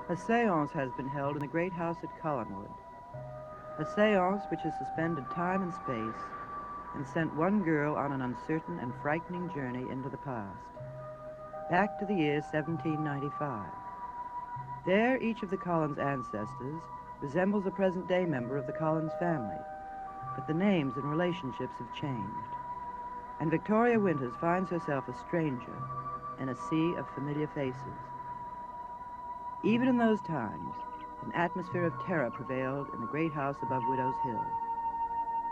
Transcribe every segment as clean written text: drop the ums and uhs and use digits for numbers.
A séance has been held in the great house at Collinwood. A séance which has suspended time and space and sent one girl on an uncertain and frightening journey into the past, back to the year 1795. There, each of the Collins ancestors resembles a present-day member of the Collins family, but the names and relationships have changed, and Victoria Winters finds herself a stranger in a sea of familiar faces. Even in those times, an atmosphere of terror prevailed in the great house above Widow's Hill,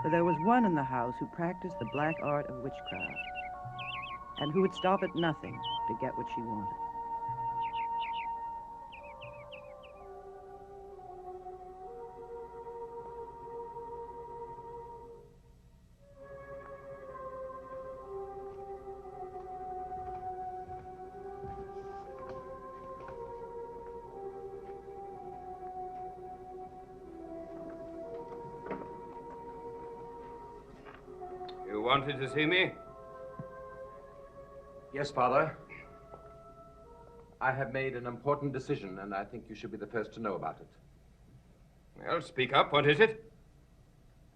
for there was one in the house who practiced the black art of witchcraft, and who would stop at nothing to get what she wanted. You wanted to see me? Yes, Father. I have made an important decision, and I think you should be the first to know about it. Well, speak up. What is it?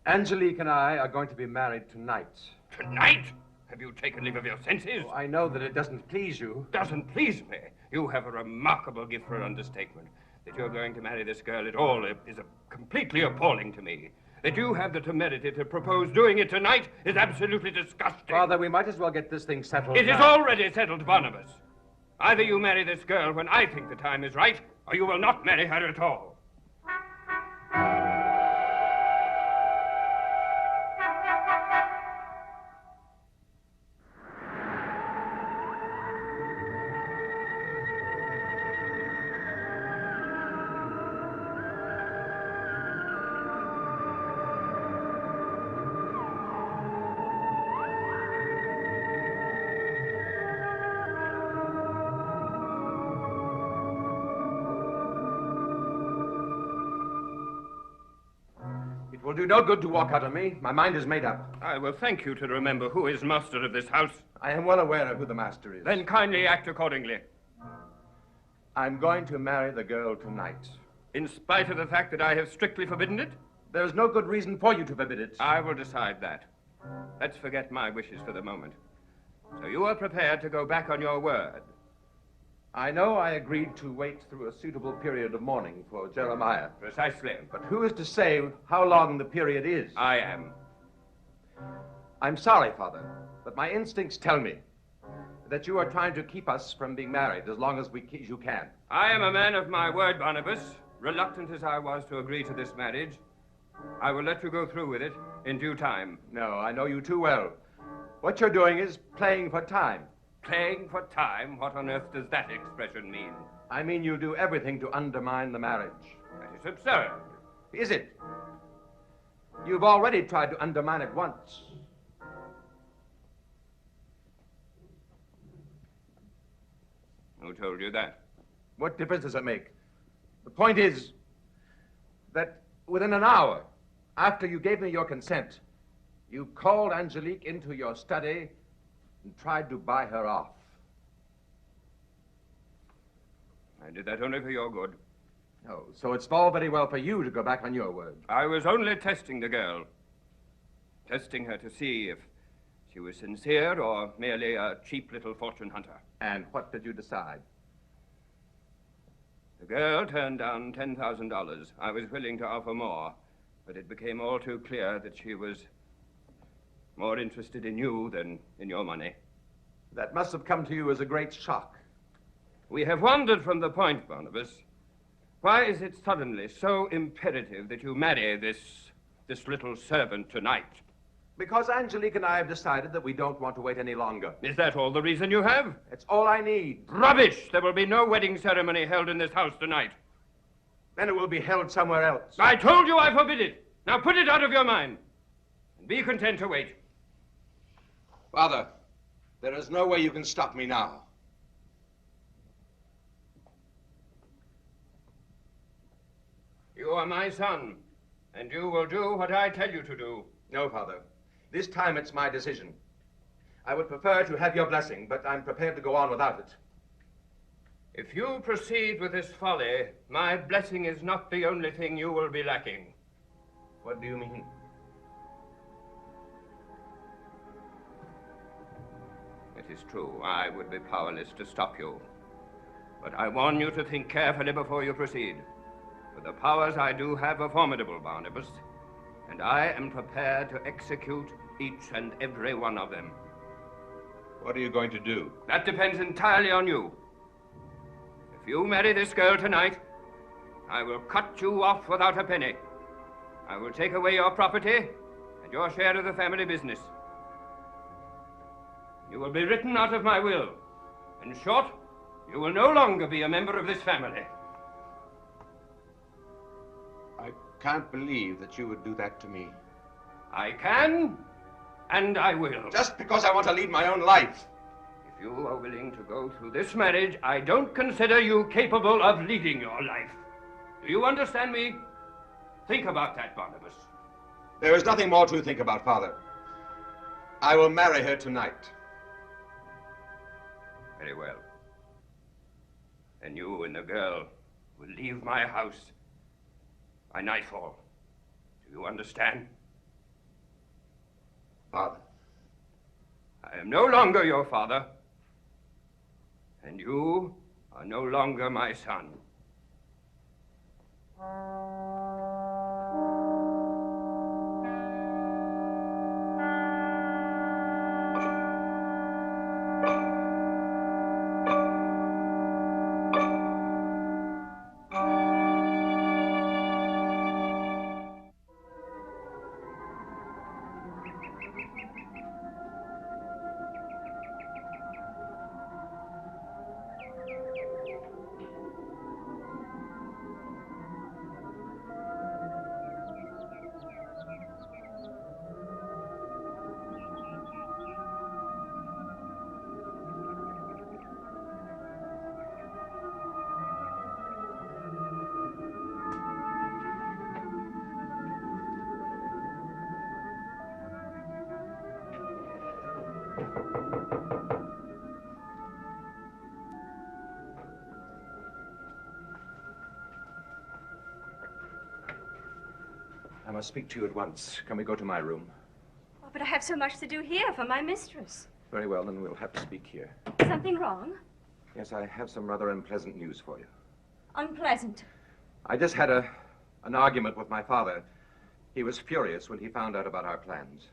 Angelique and I are going to be married tonight. Tonight? Have you taken leave of your senses? Oh, I know that it doesn't please you. Doesn't please me. You have a remarkable gift for understatement. That you're going to marry this girl at all is completely appalling to me. That you have the temerity to propose doing it tonight is absolutely disgusting. Father, we might as well get this thing settled. It is already settled, Barnabas. Either you marry this girl when I think the time is right, or you will not marry her at all. It will do no good to walk out on me. My mind is made up. I will thank you to remember who is master of this house. I am well aware of who the master is. Then kindly act accordingly. I'm going to marry the girl tonight. In spite of the fact that I have strictly forbidden it? There's no good reason for you to forbid it. I will decide that. Let's forget my wishes for the moment. So you are prepared to go back on your word? I know I agreed to wait through a suitable period of mourning for Jeremiah. Precisely. But who is to say how long the period is? I am. I'm sorry, Father, but my instincts tell me that you are trying to keep us from being married as long as you can. I am a man of my word, Barnabas. Reluctant as I was to agree to this marriage, I will let you go through with it in due time. No, I know you too well. What you're doing is playing for time. Playing for time? What on earth does that expression mean? I mean you'll do everything to undermine the marriage. That is absurd. Is it? You've already tried to undermine it once. Who told you that? What difference does it make? The point is that within an hour after you gave me your consent, you called Angelique into your study and tried to buy her off. I did that only for your good. Oh, so it's all very well for you to go back on your word. I was only testing the girl. Testing her to see if she was sincere or merely a cheap little fortune hunter. And what did you decide? The girl turned down $10,000. I was willing to offer more, but it became all too clear that she was more interested in you than in your money. That must have come to you as a great shock. We have wandered from the point, Barnabas. Why is it suddenly so imperative that you marry this little servant tonight? Because Angelique and I have decided that we don't want to wait any longer. Is that all the reason you have? It's all I need. Rubbish! There will be no wedding ceremony held in this house tonight. Then it will be held somewhere else. I told you I forbid it. Now put it out of your mind. And be content to wait. Father, there is no way you can stop me now. You are my son, and you will do what I tell you to do. No, Father. This time it's my decision. I would prefer to have your blessing, but I'm prepared to go on without it. If you proceed with this folly, my blessing is not the only thing you will be lacking. What do you mean? It is true, I would be powerless to stop you. But I warn you to think carefully before you proceed. For the powers I do have are formidable, Barnabas, and I am prepared to execute each and every one of them. What are you going to do? That depends entirely on you. If you marry this girl tonight, I will cut you off without a penny. I will take away your property and your share of the family business. You will be written out of my will. In short, you will no longer be a member of this family. I can't believe that you would do that to me. I can, and I will. Just because I want to lead my own life. If you are willing to go through this marriage, I don't consider you capable of leading your life. Do you understand me? Think about that, Barnabas. There is nothing more to think about, Father. I will marry her tonight. Very well. Then you and the girl will leave my house by nightfall. Do you understand? Father. I am no longer your father, and you are no longer my son. I must speak to you at once. Can we go to my room? Oh, but I have so much to do here for my mistress. Very well, then we'll have to speak here. Something wrong? Yes, I have some rather unpleasant news for you. Unpleasant. I just had an argument with my father. He was furious when he found out about our plans.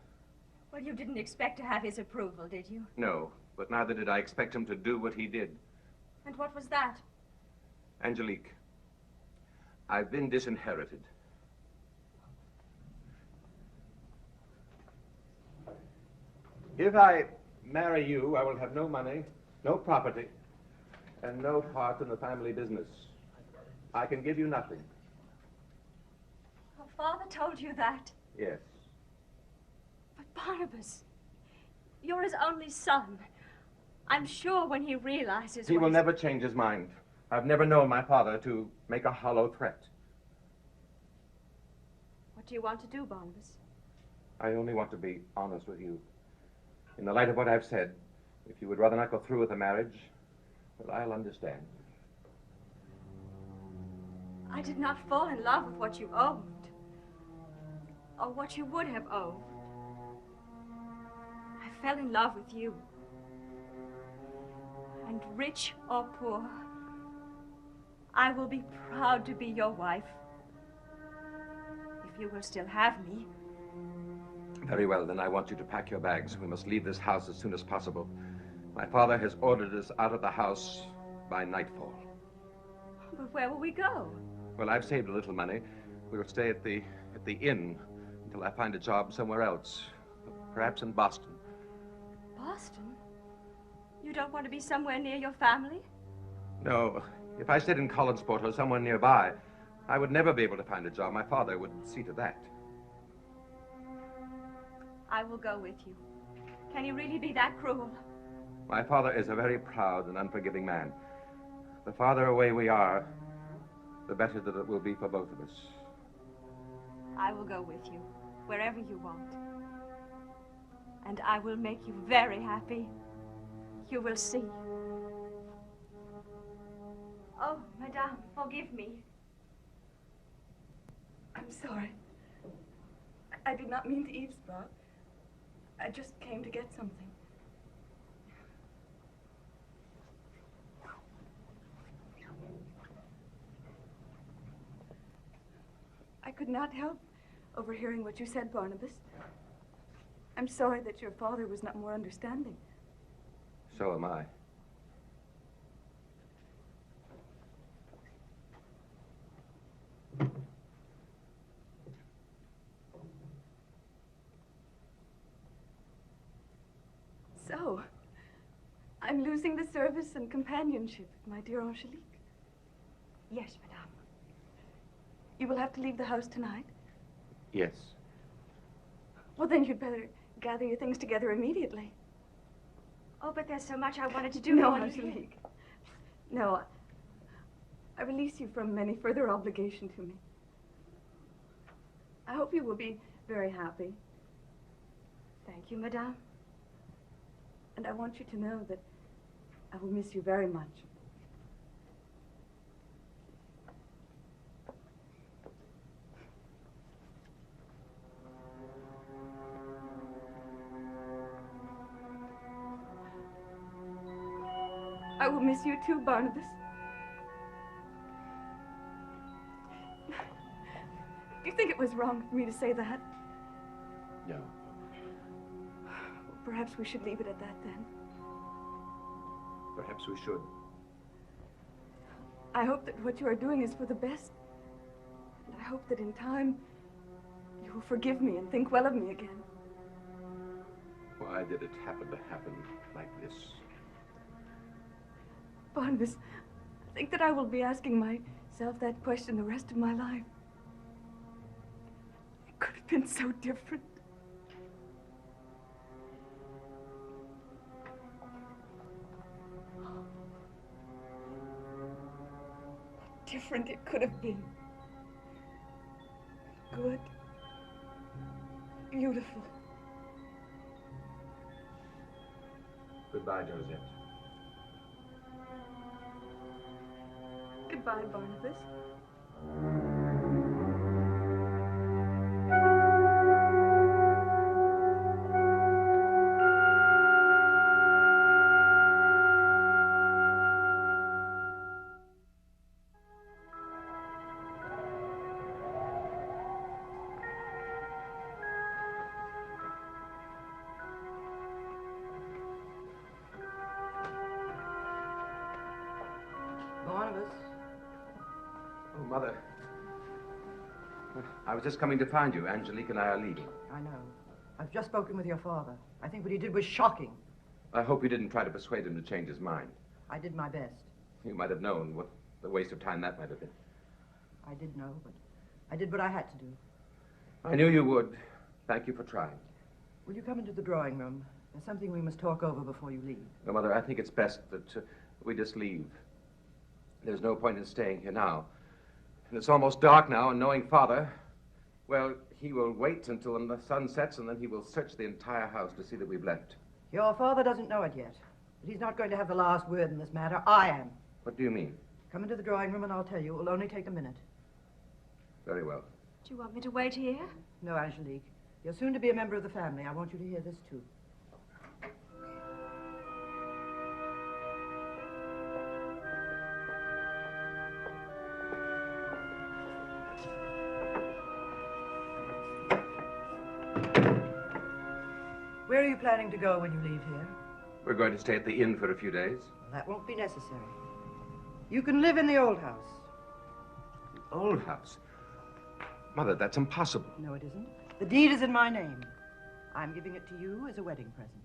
Well, you didn't expect to have his approval, did you? No, but neither did I expect him to do what he did. And what was that? Angelique, I've been disinherited. If I marry you, I will have no money, no property, and no part in the family business. I can give you nothing. Your father told you that. Yes. But Barnabas, you're his only son. I'm sure when he realizes... He will never change his mind. I've never known my father to make a hollow threat. What do you want to do, Barnabas? I only want to be honest with you. In the light of what I've said, if you would rather not go through with the marriage, well, I'll understand. I did not fall in love with what you owned, or what you would have owned. I fell in love with you. And rich or poor, I will be proud to be your wife, if you will still have me. Very well, then I want you to pack your bags. We must leave this house as soon as possible. My father has ordered us out of the house by nightfall. But where will we go? Well, I've saved a little money. We'll stay at the inn until I find a job somewhere else, perhaps in Boston. Boston? You don't want to be somewhere near your family? No. If I stayed in Collinsport or somewhere nearby, I would never be able to find a job. My father would see to that. I will go with you. Can you really be that cruel? My father is a very proud and unforgiving man. The farther away we are, the better that it will be for both of us. I will go with you, wherever you want. And I will make you very happy. You will see. Oh, Madame, forgive me. I'm sorry. I did not mean to eavesdrop. I just came to get something. I could not help overhearing what you said, Barnabas. I'm sorry that your father was not more understanding. So am I. So, I'm losing the service and companionship of my dear Angelique. Yes, Madame. You will have to leave the house tonight. Yes. Well, then you'd better gather your things together immediately. Oh, but there's so much I wanted to do. No, while you're here. Angelique. No, I release you from any further obligation to me. I hope you will be very happy. Thank you, Madame. And I want you to know that I will miss you very much. I will miss you too, Barnabas. Do you think it was wrong for me to say that? No. Perhaps we should leave it at that then. Perhaps we should. I hope that what you are doing is for the best. And I hope that in time, you will forgive me and think well of me again. Why did it happen like this? Barnabas, I think that I will be asking myself that question the rest of my life. It could have been so different. How different it could have been. Good. Beautiful. Goodbye, Josette. Goodbye, Barnabas. Barnabas. Oh, Mother. I was just coming to find you. Angelique and I are leaving. I know. I've just spoken with your father. I think what he did was shocking. I hope you didn't try to persuade him to change his mind. I did my best. You might have known what the waste of time that might have been. I did know, but I did what I had to do. I knew you would. Thank you for trying. Will you come into the drawing room? There's something we must talk over before you leave. No, Mother, I think it's best that we just leave. There's no point in staying here now. And it's almost dark now, and knowing Father, well, he will wait until the sun sets, and then he will search the entire house to see that we've left. Your father doesn't know it yet, but he's not going to have the last word in this matter. I am. What do you mean? Come into the drawing room and I'll tell you. It will only take a minute. Very well. Do you want me to wait here? No, Angelique. You're soon to be a member of the family. I want you to hear this, too. Where are you planning to go when you leave here? We're going to stay at the inn for a few days. Well, that won't be necessary. You can live in the old house. The old house? Mother, that's impossible. No, it isn't. The deed is in my name. I'm giving it to you as a wedding present.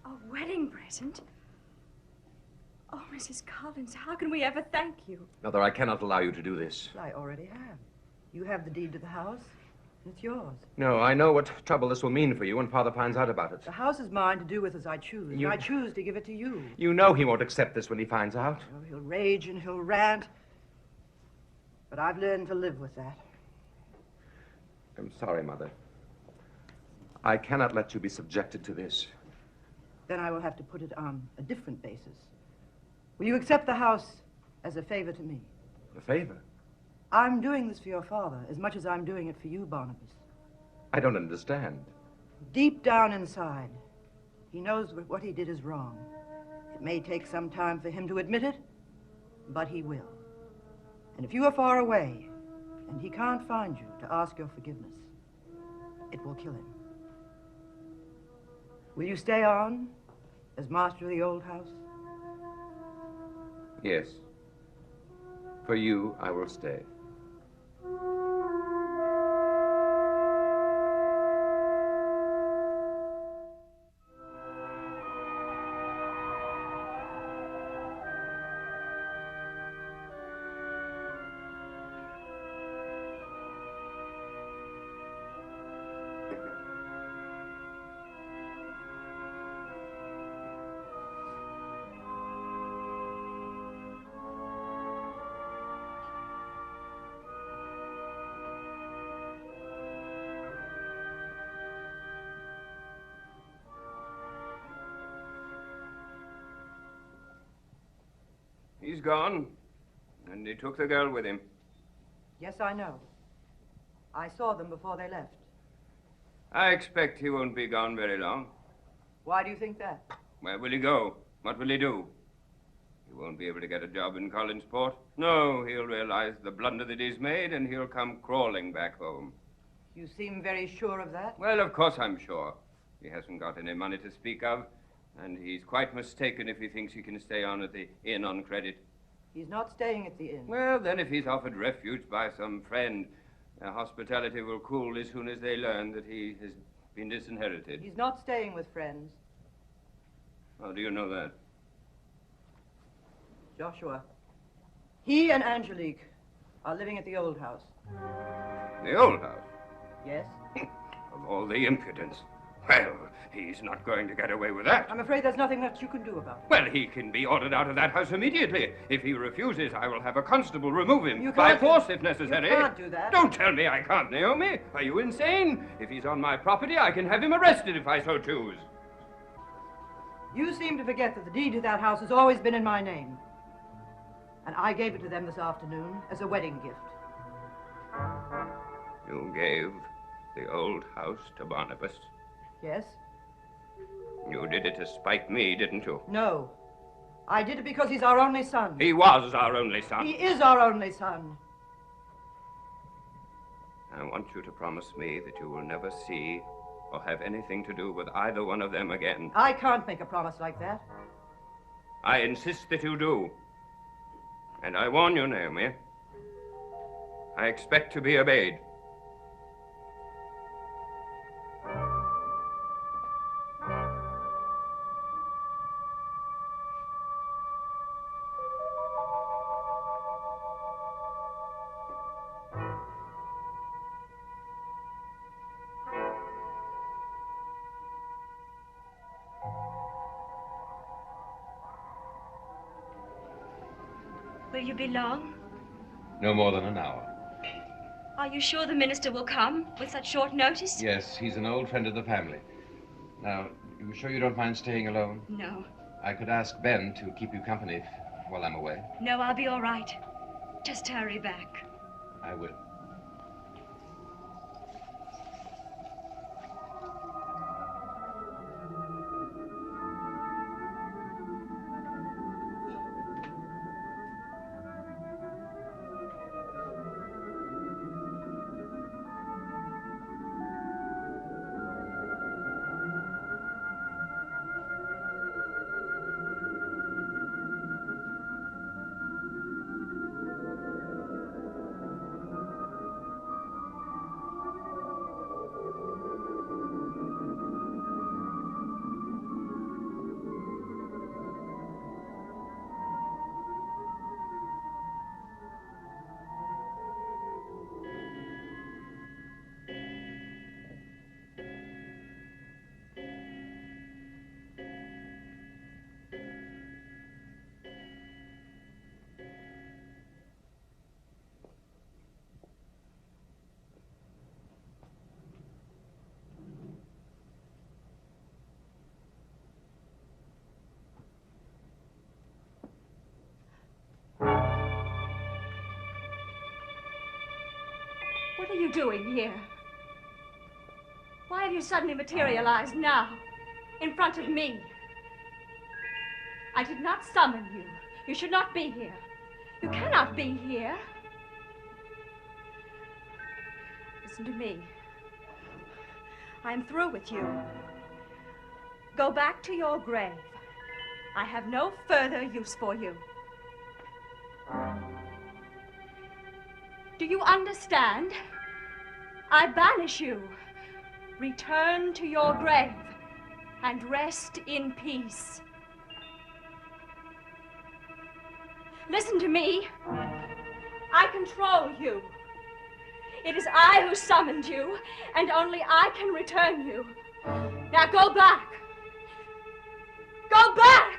A wedding present? Oh, Mrs. Collins, how can we ever thank you? Mother, I cannot allow you to do this. I already have. You have the deed to the house, and it's yours. No, I know what trouble this will mean for you when Father finds out about it. The house is mine to do with as I choose. You- And I choose to give it to you. You know he won't accept this when he finds out. Oh, he'll rage and he'll rant. But I've learned to live with that. I'm sorry, Mother. I cannot let you be subjected to this. Then I will have to put it on a different basis. Will you accept the house as as a favor to me. A favor? I'm doing this for your father as much as I'm doing it for you, Barnabas. I don't understand. Deep down inside, he knows what he did is wrong. It may take some time for him to admit it, but he will. And if you are far away, and he can't find you to ask your forgiveness, it will kill him. Will you stay on as master of the old house? Yes. For you, I will stay. He's gone, and he took the girl with him. Yes, I know. I saw them before they left. I expect he won't be gone very long. Why do you think that? Where will he go? What will he do? He won't be able to get a job in Collinsport. No, he'll realize the blunder that he's made, and he'll come crawling back home. You seem very sure of that. Well, of course I'm sure. He hasn't got any money to speak of, and he's quite mistaken if he thinks he can stay on at the inn on credit. He's not staying at the inn. Well, then if he's offered refuge by some friend, their hospitality will cool as soon as they learn that he has been disinherited. He's not staying with friends. How do you know that? Joshua, he and Angelique are living at the old house. The old house? Yes? Of all the impudence. Well, he's not going to get away with that. I'm afraid there's nothing that you can do about it. Well, he can be ordered out of that house immediately. If he refuses, I will have a constable remove him. You By can't force, do- if necessary. You can't do that. Don't tell me I can't, Naomi. Are you insane? If he's on my property, I can have him arrested if I so choose. You seem to forget that the deed to that house has always been in my name. And I gave it to them this afternoon as a wedding gift. You gave the old house to Barnabas. Yes? You did it to spite me, didn't you? No. I did it because he's our only son. He was our only son. He is our only son. I want you to promise me that you will never see or have anything to do with either one of them again. I can't make a promise like that. I insist that you do. And I warn you, Naomi, I expect to be obeyed. Will you be long? No more than an hour. Are you sure the minister will come with such short notice? Yes, he's an old friend of the family. Now, you sure you don't mind staying alone? No. I could ask Ben to keep you company while I'm away. No, I'll be all right. Just hurry back. I will. are you doing here? Why have you suddenly materialized now, in front of me? I did not summon you. You should not be here. You cannot be here. Listen to me. I am through with you. Go back to your grave. I have no further use for you. Do you understand? I banish you. Return to your grave and rest in peace. Listen to me. I control you. It is I who summoned you, and only I can return you. Now go back. Go back!